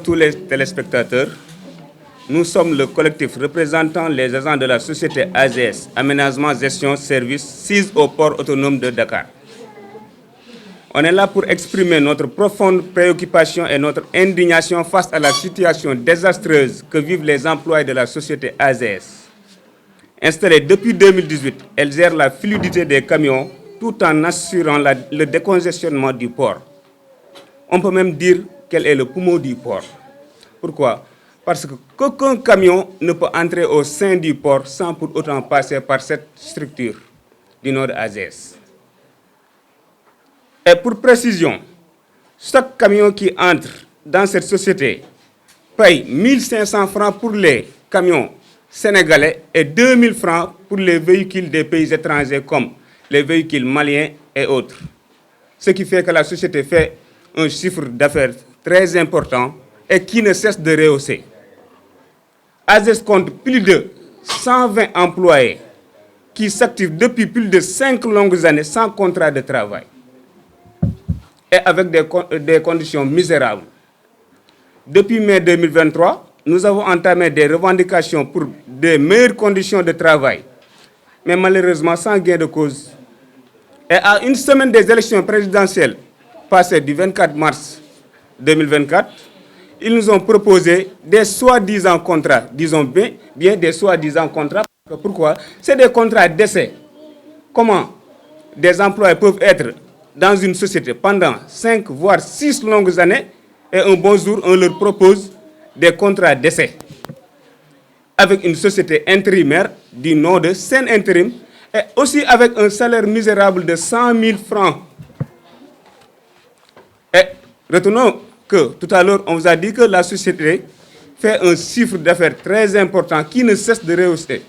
Tous les téléspectateurs, nous sommes le collectif représentant les agents de la société AGS, Aménagement, Gestion, Service, sise au port autonome de Dakar. On est là pour exprimer notre profonde préoccupation et notre indignation face à la situation désastreuse que vivent les employés de la société AGS. Installée depuis 2018, elle gère la fluidité des camions tout en assurant le décongestionnement du port. On peut même dire qu'elle est le poumon du port. Pourquoi? Parce qu'aucun camion ne peut entrer au sein du port sans pour autant passer par cette structure du nom de AGS. Et pour précision, chaque camion qui entre dans cette société paye 1 500 francs pour les camions sénégalais et 2 000 francs pour les véhicules des pays étrangers comme les véhicules maliens et autres. Ce qui fait que la société fait un chiffre d'affaires très important et qui ne cesse de rehausser. AGS compte plus de 120 employés qui s'activent depuis plus de 5 longues années sans contrat de travail et avec des conditions misérables. Depuis mai 2023, nous avons entamé des revendications pour de meilleures conditions de travail, mais malheureusement sans gain de cause. Et à une semaine des élections présidentielles passées du 24 mars 2024, ils nous ont proposé des soi-disant contrats, disons bien des soi-disant contrats. Pourquoi? C'est des contrats d'essai. Comment des employés peuvent être dans une société pendant 5 voire 6 longues années et un bon jour, on leur propose des contrats d'essai avec une société intérimaire du nom de Sen Intérim et aussi avec un salaire misérable de 100 000 francs. Et retenons que tout à l'heure, on vous a dit que la société fait un chiffre d'affaires très important qui ne cesse de rehausser.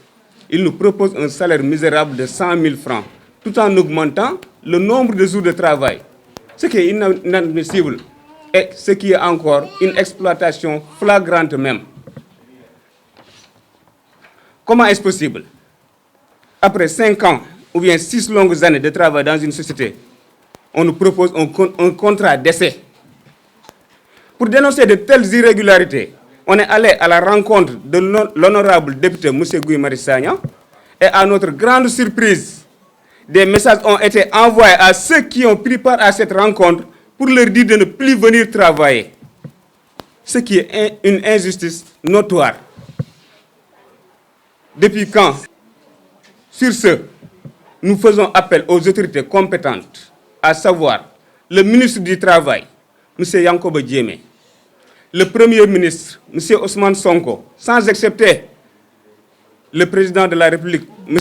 Il nous propose un salaire misérable de 100 000 francs, tout en augmentant le nombre de jours de travail. Ce qui est inadmissible et ce qui est encore une exploitation flagrante même. Comment est-ce possible? Après 5 ans ou bien 6 longues années de travail dans une société, on nous propose un contrat d'essai. Pour dénoncer de telles irrégularités, on est allé à la rencontre de l'honorable député M. Guy Marius Sagna et à notre grande surprise, des messages ont été envoyés à ceux qui ont pris part à cette rencontre pour leur dire de ne plus venir travailler. Ce qui est une injustice notoire. Depuis quand? Sur ce, nous faisons appel aux autorités compétentes, à savoir le ministre du Travail, M. Yankoba Diémé, le Premier ministre, M. Ousmane Sonko, sans excepter le président de la République, M.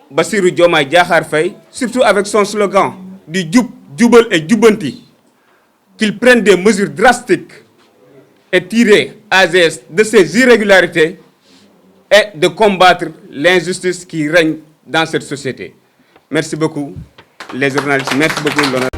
Bassirou Diomaye Diakhar Faye, surtout avec son slogan du Djoub, Djoubel et Djoubanti, qu'ils prennent des mesures drastiques et tirer AGS de ces irrégularités et de combattre l'injustice qui règne dans cette société. Merci beaucoup, les journalistes. Merci beaucoup, l'honneur.